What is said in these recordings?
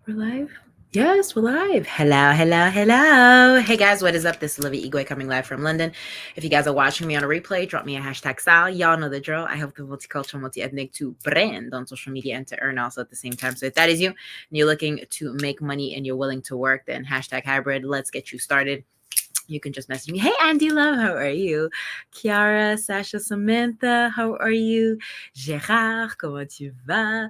We're live? Yes, we're live. Hello, hello, hello. Hey guys, what is up? This is Olivia Igwe coming live from London. If you guys are watching me on a replay, drop me a hashtag style. Y'all know the drill. I help the multicultural, multi-ethnic to brand on social media and to earn also at the same time. So if that is you and you're looking to make money and you're willing to work, then hashtag hybrid. Let's get you started. You can just message me. Hey, Andy Love, how are you? Kiara, Sasha, Samantha, how are you? Gérard, comment tu vas?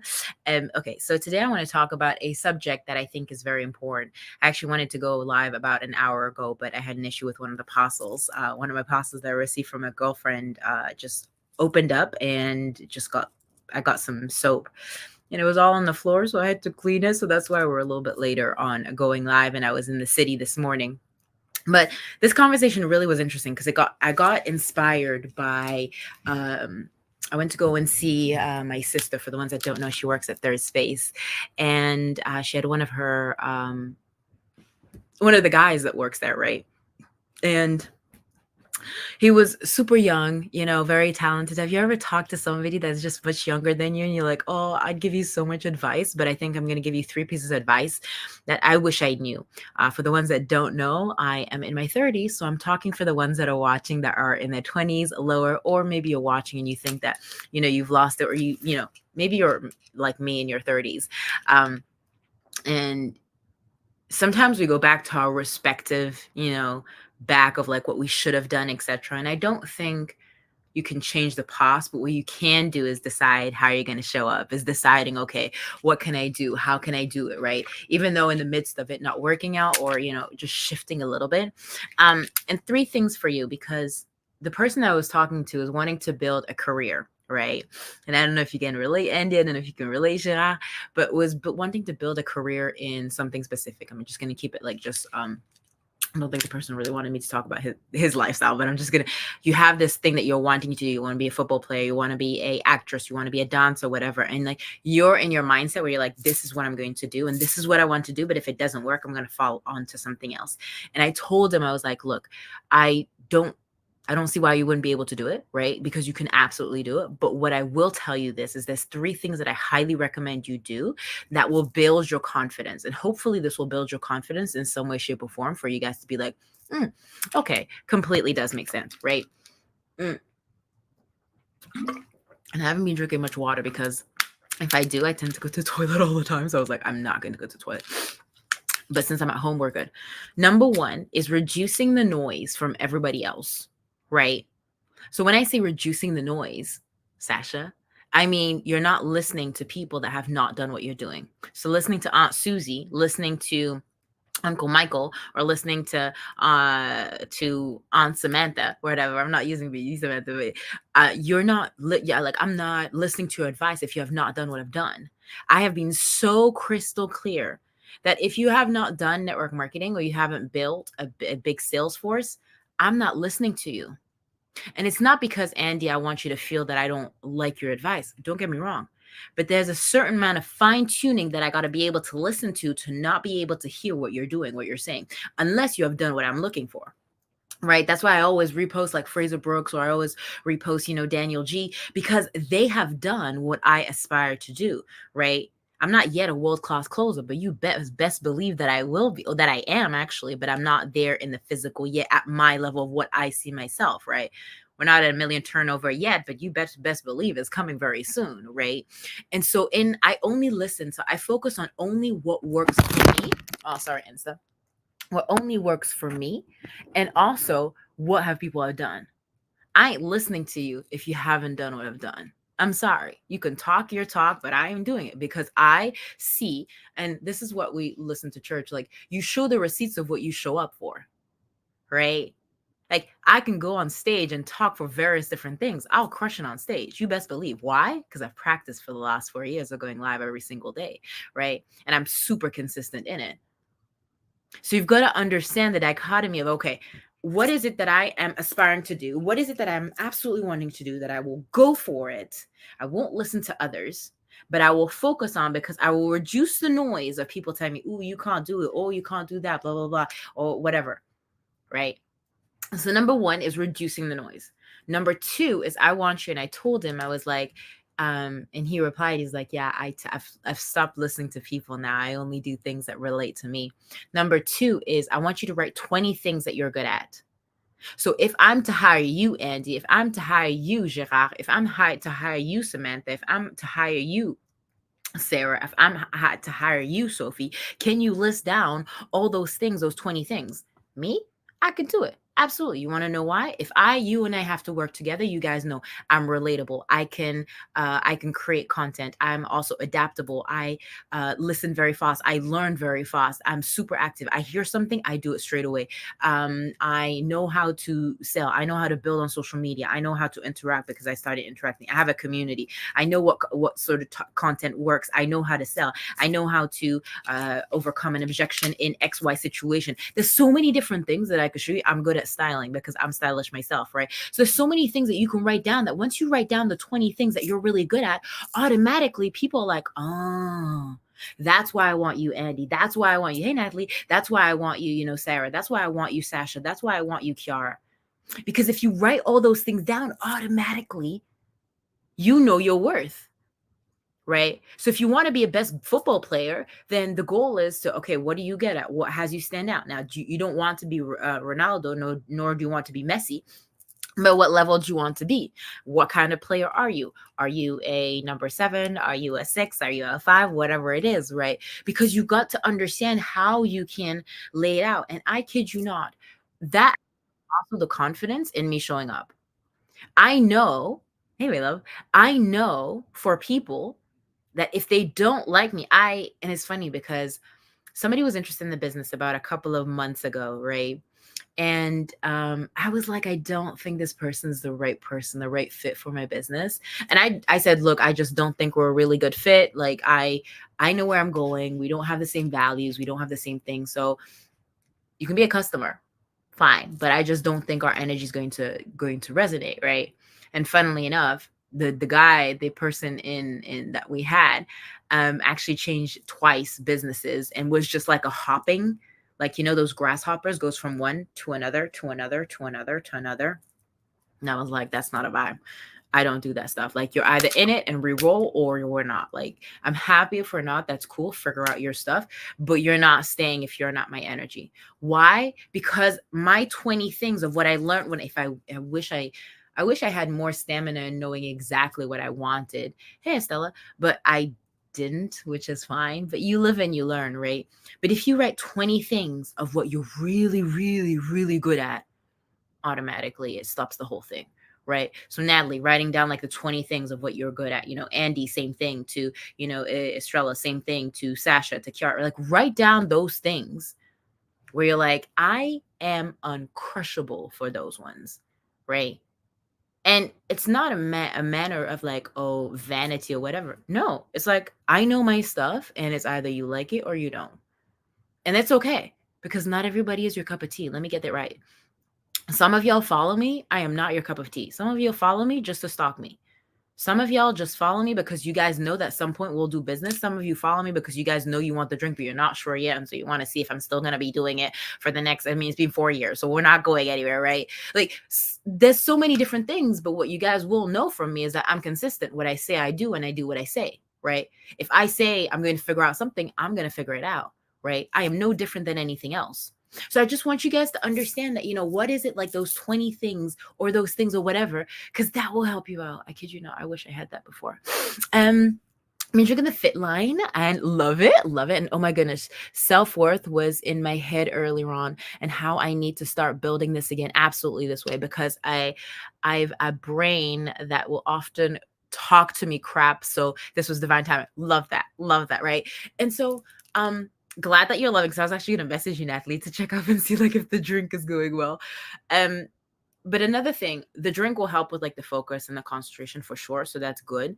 Okay, so today I want to talk about a subject that I think is very important. I actually wanted to go live about an hour ago, but I had an issue with one of the parcels. One of my parcels that I received from a girlfriend just opened up and I got some soap and it was all on the floor, so I had to clean it. So that's why we're a little bit later on going live, and I was in the city this morning. But this conversation really was interesting because I got inspired by I went to go and see my sister. For the ones that don't know, she works at Third Space, and she had one of the guys that works there, right? And he was super young, very talented. Have you ever talked to somebody that's just much younger than you and you're like, oh, I'd give you so much advice, but I think I'm going to give you 3 pieces of advice that I wish I knew. For the ones that don't know, I am in my 30s, so I'm talking for the ones that are watching that are in their 20s, lower, or maybe you're watching and you think that, you've lost it, or maybe you're like me in your 30s. And sometimes we go back to our respective, back of like what we should have done, etc. And I don't think you can change the past, but what you can do is decide how you're going to show up, is deciding, okay, what can I do? How can I do it? Right. Even though in the midst of it not working out, or, just shifting a little bit. And 3 things for you, because the person I was talking to is wanting to build a career. Right. And I don't know if you can relate, Andy. I don't know if you can relate, Shira, but wanting to build a career in something specific. I'm just going to keep it like just, I don't think the person really wanted me to talk about his lifestyle, but I'm just you have this thing that you're wanting to do. You want to be a football player, you want to be a actress, you want to be a dancer, whatever. And like you're in your mindset where you're like, this is what I'm going to do. And this is what I want to do. But if it doesn't work, I'm going to fall onto something else. And I told him, I was like, look, I don't see why you wouldn't be able to do it, right? Because you can absolutely do it. But what I will tell you is there's 3 things that I highly recommend you do that will build your confidence. And hopefully this will build your confidence in some way, shape, or form for you guys to be like, okay, completely does make sense, right? And I haven't been drinking much water because if I do, I tend to go to the toilet all the time. So I was like, I'm not going to go to the toilet. But since I'm at home, we're good. Number 1 is reducing the noise from everybody else. Right? So when I say reducing the noise, Sasha, I mean, you're not listening to people that have not done what you're doing. So listening to Aunt Susie, listening to Uncle Michael, or listening to Aunt Samantha, or whatever. I'm not using the Samantha, but you're not like I'm not listening to your advice if you have not done what I've done. I have been so crystal clear that if you have not done network marketing or you haven't built a big sales force, I'm not listening to you. And it's not because, Andy, I want you to feel that I don't like your advice. Don't get me wrong. But there's a certain amount of fine tuning that I got to be able to listen to not be able to hear what you're doing, what you're saying, unless you have done what I'm looking for. Right. That's why I always repost like Fraser Brooks, or I always repost, Daniel G, because they have done what I aspire to do. Right. I'm not yet a world-class closer, but you best believe that I will be, or that I am actually, but I'm not there in the physical yet at my level of what I see myself, right? We're not at a million turnover yet, but you best believe it's coming very soon, right? And so I only listen, so I focus on only what works for me. Oh, sorry, Insta. What only works for me, and also what have people have done. I ain't listening to you if you haven't done what I've done. I'm sorry. You can talk your talk, but I am doing it because I see, and this is what we listen to church, like you show the receipts of what you show up for, right? Like I can go on stage and talk for various different things. I'll crush it on stage. You best believe. Why? Because I've practiced for the last 4 years of going live every single day, right? And I'm super consistent in it. So you've got to understand the dichotomy of, okay, what is it that I am aspiring to do? What is it that I'm absolutely wanting to do that I will go for it? I won't listen to others, but I will focus on, because I will reduce the noise of people telling me, oh, you can't do it. Oh, you can't do that, blah, blah, blah, or whatever, right? So number 1 is reducing the noise. Number 2 is I want you, and I told him, I was like, And he replied, he's like, yeah, I've stopped listening to people now. I only do things that relate to me. Number two is I want you to write 20 things that you're good at. So if I'm to hire you, Andy, if I'm to hire you, Gerard, if I'm to hire you, Samantha, if I'm to hire you, Sarah, if I'm had to hire you, Sophie, can you list down all those things, those 20 things? Me? I can do it. Absolutely. You want to know why? If you and I have to work together, you guys know I'm relatable. I can create content. I'm also adaptable. I listen very fast. I learn very fast. I'm super active. I hear something, I do it straight away. I know how to sell. I know how to build on social media. I know how to interact because I started interacting. I have a community. I know what sort of content works. I know how to sell. I know how to overcome an objection in XY situation. There's so many different things that I could show you. I'm good at styling because I'm stylish myself, right? So there's so many things that you can write down that once you write down the 20 things that you're really good at, automatically people are like, oh, that's why I want you, Andy. That's why I want you. Hey, Natalie. That's why I want you, Sarah. That's why I want you, Sasha. That's why I want you, Kiara. Because if you write all those things down, automatically, you know your worth, right? So if you want to be a best football player, then the goal is to, okay, what do you get at? What has you stand out? Now, you don't want to be Ronaldo, nor do you want to be Messi. But what level do you want to be? What kind of player are you? Are you a number 7? Are you a 6? Are you a 5? Whatever it is, right? Because you got to understand how you can lay it out. And I kid you not, that also the confidence in me showing up. I know, hey, my love, I know for people that if they don't like me, and it's funny because somebody was interested in the business about a couple of months ago, right? And I was like, I don't think this person's the right person, the right fit for my business. And I said, look, I just don't think we're a really good fit. Like I know where I'm going. We don't have the same values. We don't have the same things. So you can be a customer, fine, but I just don't think our energy is going to resonate, right? And funnily enough, the person in that we had actually changed twice businesses and was just like a hopping, like those grasshoppers, goes from one to another to another to another to another. And I was like, that's not a vibe. I don't do that stuff. Like, you're either in it and re-roll or you're not. Like, I'm happy if we're not. That's cool. Figure out your stuff. But you're not staying if you're not my energy. Why? Because my 20 things of what I learned I wish I had more stamina in knowing exactly what I wanted. Hey, Estella. But I didn't, which is fine. But you live and you learn, right? But if you write 20 things of what you're really, really, really good at, automatically it stops the whole thing, right? So Natalie, writing down like the 20 things of what you're good at, Andy, same thing to, Estrella, same thing to Sasha, to Kiara, like write down those things where you're like, I am uncrushable for those ones, right? And it's not a manner of like, oh, vanity or whatever. No, it's like, I know my stuff and it's either you like it or you don't. And that's okay because not everybody is your cup of tea. Let me get that right. Some of y'all follow me. I am not your cup of tea. Some of you follow me just to stalk me. Some of y'all just follow me because you guys know that at some point we'll do business. Some of you follow me because you guys know you want the drink, but you're not sure yet. And so you want to see if I'm still going to be doing it for the next, it's been 4 years. So we're not going anywhere, right? Like, there's so many different things. But what you guys will know from me is that I'm consistent. What I say, I do, and I do what I say, right? If I say I'm going to figure out something, I'm going to figure it out, right? I am no different than anything else. So I just want you guys to understand that, what is it, like those 20 things or those things or whatever, because that will help you out. I kid you not. I wish I had that before. I mean, drinking the fit line and love it. And oh my goodness, self-worth was in my head earlier on, and how I need to start building this again. Absolutely this way, because I've a brain that will often talk to me crap. So this was divine timing. Love that. Right. And so, glad that you're loving. So I was actually going to message you, Natalie, to check up and see like if the drink is going well. But another thing, the drink will help with like the focus and the concentration for sure. So that's good.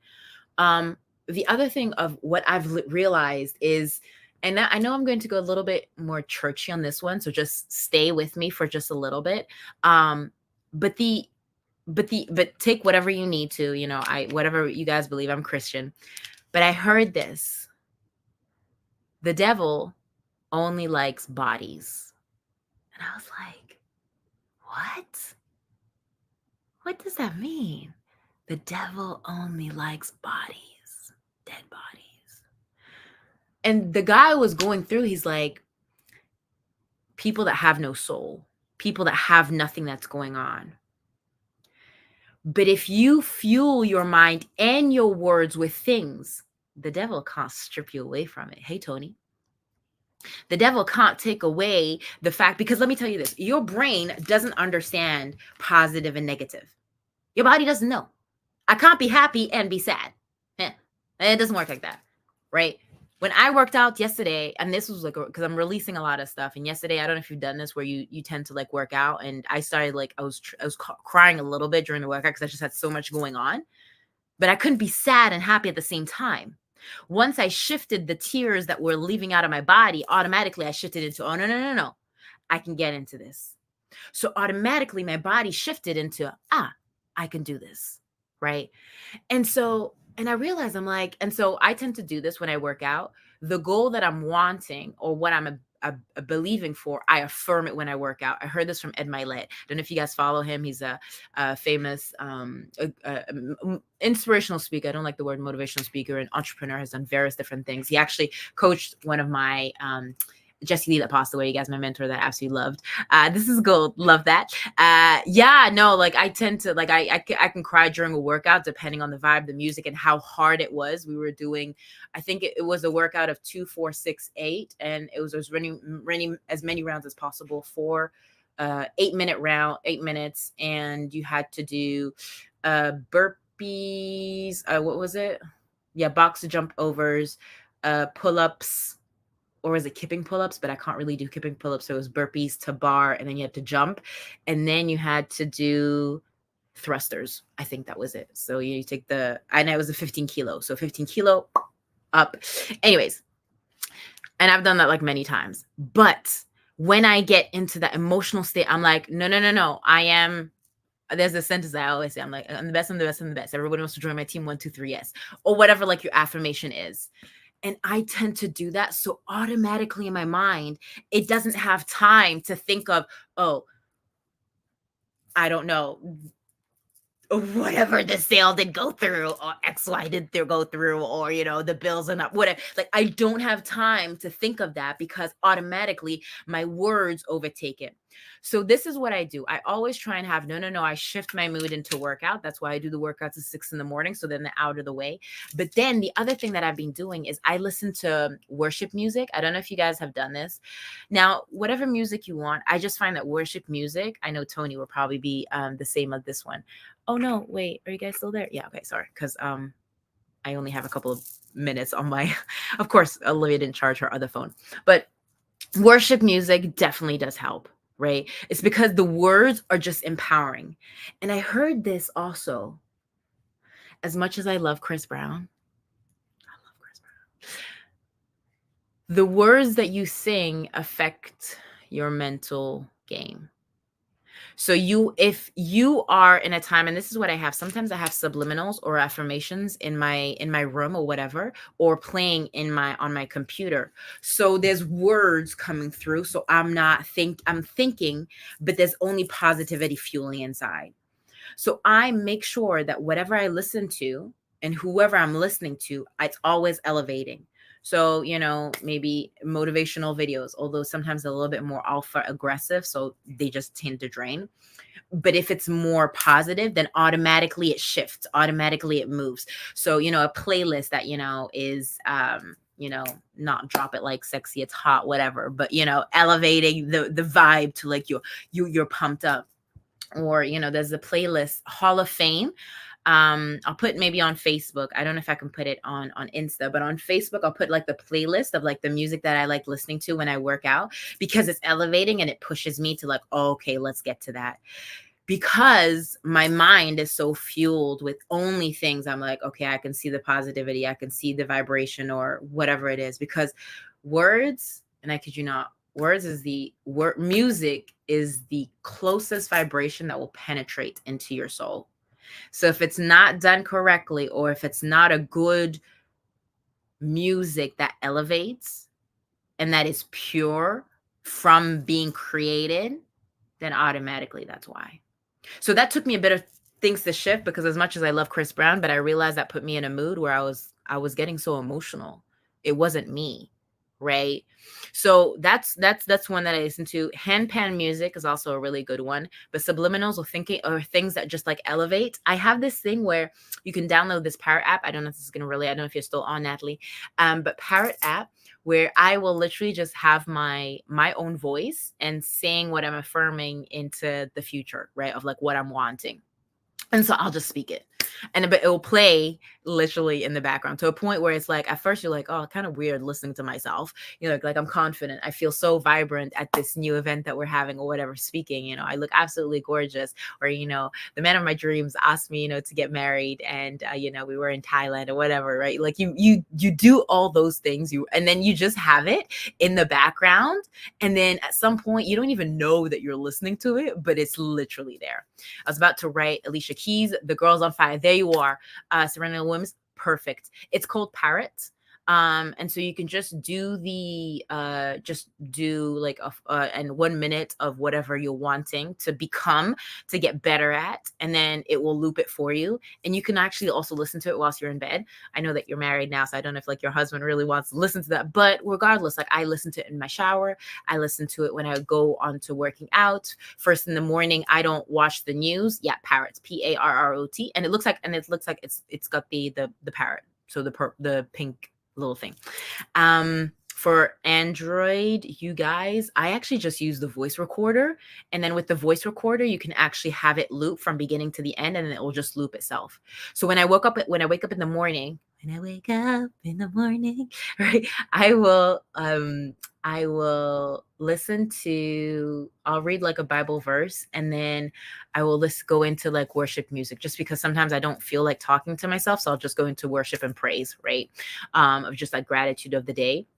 The other thing of what I've realized is, and I know I'm going to go a little bit more churchy on this one, so just stay with me for just a little bit. But take whatever you need to, whatever you guys believe. I'm Christian, but I heard this: the devil only likes bodies, and I was like, what? What does that mean? The devil only likes bodies, dead bodies. And the guy was going through, he's like, people that have no soul, people that have nothing that's going on. But if you fuel your mind and your words with things, the devil can't strip you away from it. Hey, Tony. The devil can't take away the fact, because let me tell you this, your brain doesn't understand positive and negative. Your body doesn't know. I can't be happy and be sad. It doesn't work like that, right? When I worked out yesterday, and this was like, because I'm releasing a lot of stuff, and yesterday, I don't know if you've done this, where you tend to like work out, and I started like, I was crying a little bit during the workout because I just had so much going on, but I couldn't be sad and happy at the same time. Once I shifted the tears that were leaving out of my body, automatically I shifted into, oh, no, I can get into this. So automatically my body shifted into, I can do this, right? And so, and I realized I'm like, and so I tend to do this when I work out. The goal that I'm wanting, or what I'm believing for, I affirm it when I work out. I heard this from Ed Milet. I don't know if you guys follow him. He's a famous inspirational speaker. I don't like the word motivational speaker. An entrepreneur, has done various different things. He actually coached one of my Jesse Lee that passed away, you guys, my mentor that I absolutely loved. This is gold. Love that. Yeah, no, like I tend to, like, I can cry during a workout depending on the vibe, the music, and how hard it was. We were doing, I think it was a workout of 2, 4, 6, 8. And it was running as many rounds as possible for 8-minute round, 8 minutes. And you had to do burpees. What was it? Yeah, box jump overs, pull-ups, or was it kipping pull-ups? But I can't really do kipping pull-ups. So it was burpees to bar, and then you had to jump, and then you had to do thrusters. I think that was it. So you take and it was a 15 kilo. So 15 kilo up. Anyways, and I've done that like many times. But when I get into that emotional state, I'm like, no. There's a sentence I always say. I'm like, I'm the best, I'm the best, I'm the best. Everybody wants to join my team. 1, 2, 3, yes. Or whatever like your affirmation is. And I tend to do that. So automatically in my mind, it doesn't have time to think of, oh, I don't know, whatever the sale did go through, or XY did go through, or, the bills are not, whatever. Like, I don't have time to think of that because automatically my words overtake it. So this is what I do. I always try and have, no. I shift my mood into workout. That's why I do the workouts at 6 in the morning. So then they're out of the way. But then the other thing that I've been doing is I listen to worship music. I don't know if you guys have done this. Now, whatever music you want, I just find that worship music, I know Tony will probably be the same as this one. Oh no, wait, are you guys still there? Yeah, okay, sorry. Because I only have a couple of minutes on my, of course, Olivia didn't charge her other phone. But worship music definitely does help, right? It's because the words are just empowering. And I heard this also, as much as I love Chris Brown, the words that you sing affect your mental game. So if you are in a time, and this is what I have, sometimes I have subliminals or affirmations in my room or whatever, or playing on my computer. So there's words coming through. So I'm thinking, but there's only positivity fueling inside. So I make sure that whatever I listen to and whoever I'm listening to, it's always elevating. So, maybe motivational videos, although sometimes a little bit more alpha aggressive, so they just tend to drain. But if it's more positive, then automatically it shifts, automatically it moves. So, a playlist that, is, not drop it like sexy, it's hot, whatever, but, elevating the vibe to like you're pumped up. Or, there's a playlist, Hall of Fame. I'll put maybe on Facebook. I don't know if I can put it on Insta, but on Facebook, I'll put like the playlist of like the music that I like listening to when I work out, because it's elevating and it pushes me to like, oh, okay, let's get to that. Because my mind is so fueled with only things, I'm like, okay, I can see the positivity, I can see the vibration or whatever it is. Because words, and I kid you not, music is the closest vibration that will penetrate into your soul. So if it's not done correctly, or if it's not a good music that elevates and that is pure from being created, then automatically that's why. So that took me a bit of things to shift because as much as I love Chris Brown, but I realized that put me in a mood where I was getting so emotional. It wasn't me, right? So that's one that I listen to. Handpan music is also a really good one. But subliminals or thinking or things that just like elevate. I have this thing where you can download this Parrot app. I don't know if this is gonna really. I don't know if you're still on, Natalie. But Parrot app where I will literally just have my own voice and saying what I'm affirming into the future, right? Of like what I'm wanting. And so I'll just speak it. And but it will play literally in the background to a point where it's like at first you're like, oh, kind of weird listening to myself. You know, like I'm confident. I feel so vibrant at this new event that we're having or whatever speaking. You know, I look absolutely gorgeous. Or, you know, the man of my dreams asked me, you know, to get married and you know, we were in Thailand or whatever, right? Like you do all those things, and then you just have it in the background. And then at some point you don't even know that you're listening to it, but it's literally there. I was about to write Alicia Keys, The Girls on Fire. There you are. Serena Williams, perfect. It's called Parrot. And so you can just do like and 1 minute of whatever you're wanting to become, to get better at, and then it will loop it for you. And you can actually also listen to it whilst you're in bed. I know that you're married now, so I don't know if like your husband really wants to listen to that, but regardless, like I listen to it in my shower. I listen to it when I go on to working out. First in the morning, I don't watch the news. Yeah, Parrots, Parrot, and it looks like it's got the parrot, so the pink little thing. For Android, you guys, I actually just use the voice recorder. And then with the voice recorder, you can actually have it loop from beginning to the end, and then it will just loop itself. So when I wake up in the morning, right, I will listen to, I'll read like a Bible verse, and then I will go into like worship music, just because sometimes I don't feel like talking to myself. So I'll just go into worship and praise, right? Of just like gratitude of the day.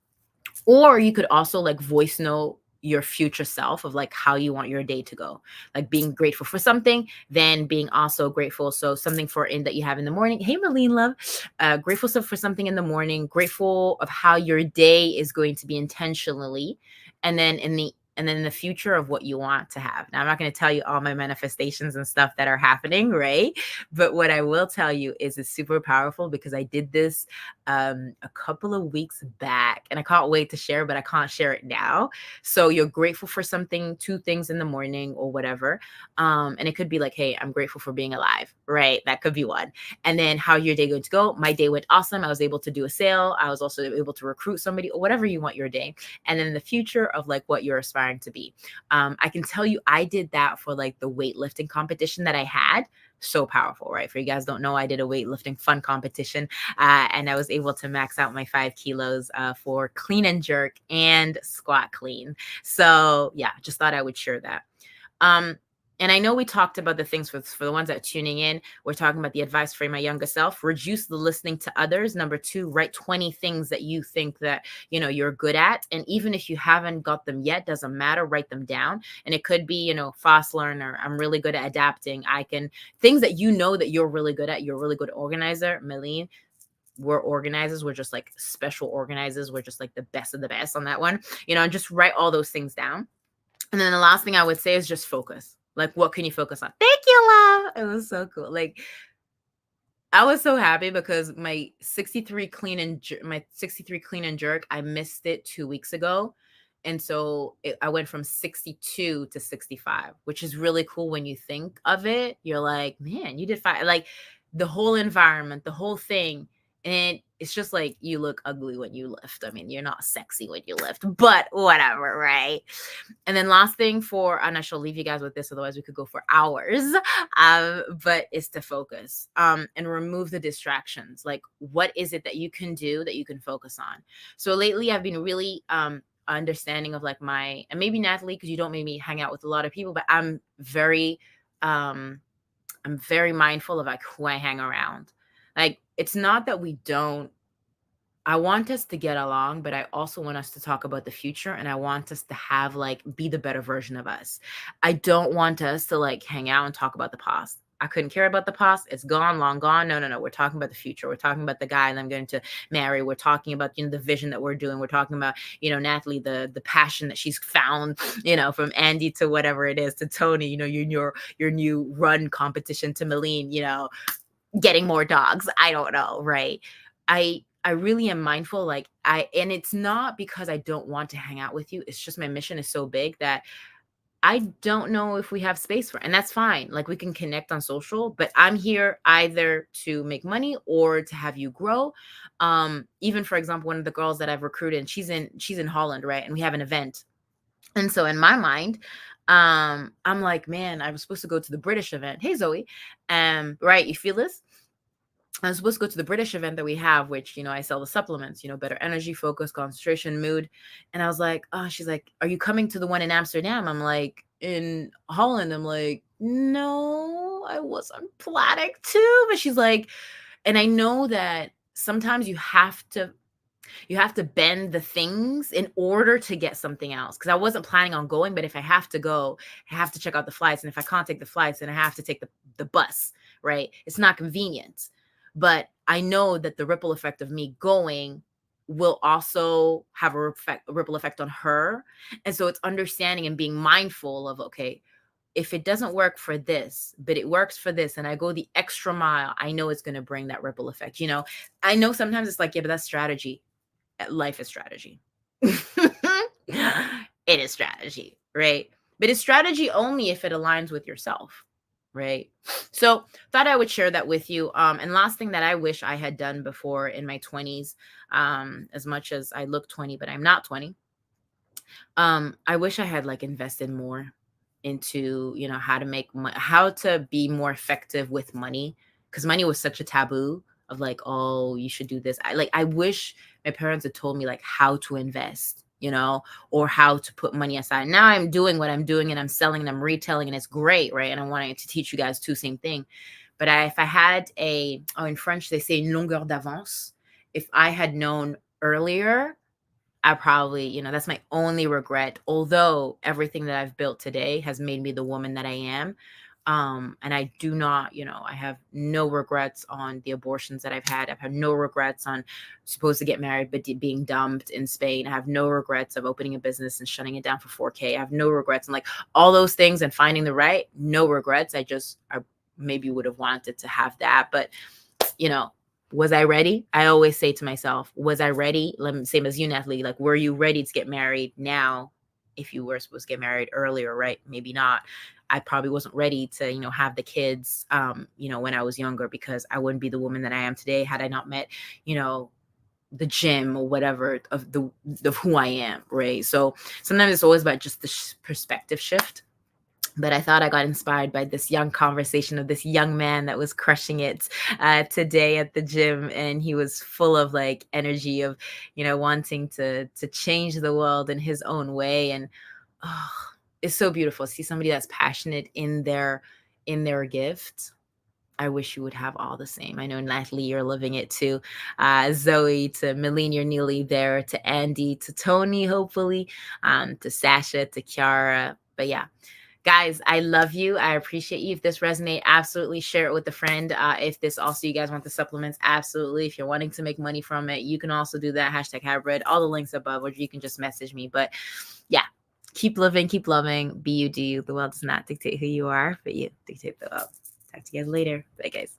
Or you could also like voice note your future self of like how you want your day to go, like being grateful for something, then being also grateful. So something for in that you have in the morning. Hey, Marlene, love, grateful for something in the morning, grateful of how your day is going to be intentionally, and then in the future of what you want to have. Now, I'm not going to tell you all my manifestations and stuff that are happening, right? But what I will tell you is it's super powerful because I did this a couple of weeks back, and I can't wait to share, but I can't share it now. So you're grateful for something, 2 things in the morning or whatever. And it could be like, hey, I'm grateful for being alive, right? That could be one. And then how your day going to go? My day went awesome. I was able to do a sale. I was also able to recruit somebody, or whatever you want your day. And then the future of like what you're aspiring to be. I can tell you, I did that for like the weightlifting competition that I had. So powerful, right? For you guys don't know, I did a weightlifting fun competition, and I was able to max out my 5 kilos for clean and jerk and squat clean. So yeah, just thought I would share that. And I know we talked about the things for the ones that are tuning in. We're talking about the advice for my younger self. Reduce the listening to others. Number 2, write 20 things that you think that, you know, you're good at. And even if you haven't got them yet, doesn't matter, write them down. And it could be, you know, fast learner. I'm really good at adapting. Things that you know that you're really good at. You're a really good organizer. Meline, we're organizers. We're just like special organizers. We're just like the best of the best on that one, you know, and just write all those things down. And then the last thing I would say is just focus. Like, what can you focus on? Thank you, love. It was so cool. Like, I was so happy because my 63 clean and jerk, I missed it 2 weeks ago. And so I went from 62 to 65, which is really cool when you think of it. You're like, man, you did fine. Like the whole environment, the whole thing. And it's just like you look ugly when you lift. I mean, you're not sexy when you lift, but whatever, right? And then last thing and I shall leave you guys with this, otherwise we could go for hours. But is to focus and remove the distractions. Like, what is it that you can do that you can focus on? So lately I've been really understanding of like and maybe Natalie, because you don't maybe hang out with a lot of people, but I'm very mindful of like who I hang around. Like, it's not that I want us to get along, but I also want us to talk about the future, and I want us to have like be the better version of us. I don't want us to like hang out and talk about the past. I couldn't care about the past. It's gone, long gone. No, no, no. We're talking about the future. We're talking about the guy that I'm going to marry. We're talking about, the vision that we're doing. We're talking about, Natalie, the passion that she's found, from Andy to whatever it is, to Tony, your new run competition, to Meline, getting more dogs. I don't know, right? I really am mindful, and it's not because I don't want to hang out with you. It's just my mission is so big that I don't know if we have space for, and that's fine. Like, we can connect on social, but I'm here either to make money or to have you grow. Even, for example, one of the girls that I've recruited, she's in Holland, right? And we have an event. And so in my mind, I'm like, man, I was supposed to go to the British event. Hey, Zoe. Right. You feel this? I was supposed to go to the British event that we have, which, I sell the supplements, better energy, focus, concentration, mood. And I was like, oh, she's like, are you coming to the one in Amsterdam? I'm like, in Holland. I'm like, no, I was on Platic too. But she's like, and I know that sometimes you have to bend the things in order to get something else. Because I wasn't planning on going, but if I have to go, I have to check out the flights. And if I can't take the flights, then I have to take the bus, right? It's not convenient. But I know that the ripple effect of me going will also have a ripple effect on her. And so it's understanding and being mindful of, okay, if it doesn't work for this, but it works for this, and I go the extra mile, I know it's going to bring that ripple effect. I know sometimes it's like, yeah, but that's strategy. Life is strategy. It is strategy, right? But it's strategy only if it aligns with yourself, right? So thought I would share that with you. And last thing that I wish I had done before in my 20s, as much as I look 20, but I'm not 20. I wish I had invested more into, how to be more effective with money, because money was such a taboo of like, oh, you should do this. I wish my parents had told me how to invest, or how to put money aside. Now I'm doing what I'm doing, and I'm selling and I'm retailing, and it's great, right? And I'm wanting to teach you guys too, same thing. But if I had in French, they say une longueur d'avance. If I had known earlier, I probably, that's my only regret. Although everything that I've built today has made me the woman that I am. And I do not, I have no regrets on the abortions that I've had. I've had no regrets on supposed to get married, but being dumped in Spain. I have no regrets of opening a business and shutting it down for 4K. I have no regrets and all those things and finding the right, no regrets. I maybe would have wanted to have that, but was I ready? I always say to myself, was I ready? Same as you, Natalie, were you ready to get married now? If you were supposed to get married earlier, right? Maybe not. I probably wasn't ready to, have the kids, when I was younger, because I wouldn't be the woman that I am today had I not met, the gym or whatever of who I am, right? So sometimes it's always about just the perspective shift. But I thought I got inspired by this young conversation of this young man that was crushing it today at the gym. And he was full of energy of, wanting to change the world in his own way. And it's so beautiful to see somebody that's passionate in their gift. I wish you would have all the same. I know, Natalie, you're living it too. Zoe, to Meline, you're nearly there. To Andy, to Tony, hopefully, to Sasha, to Kiara. But yeah. Guys, I love you. I appreciate you. If this resonates, absolutely share it with a friend. If this also, you guys want the supplements, absolutely. If you're wanting to make money from it, you can also do that. #hybrid. All the links above, or you can just message me. But yeah, keep living, keep loving. Be you, do you. The world does not dictate who you are, but you dictate the world. Talk to you guys later. Bye, guys.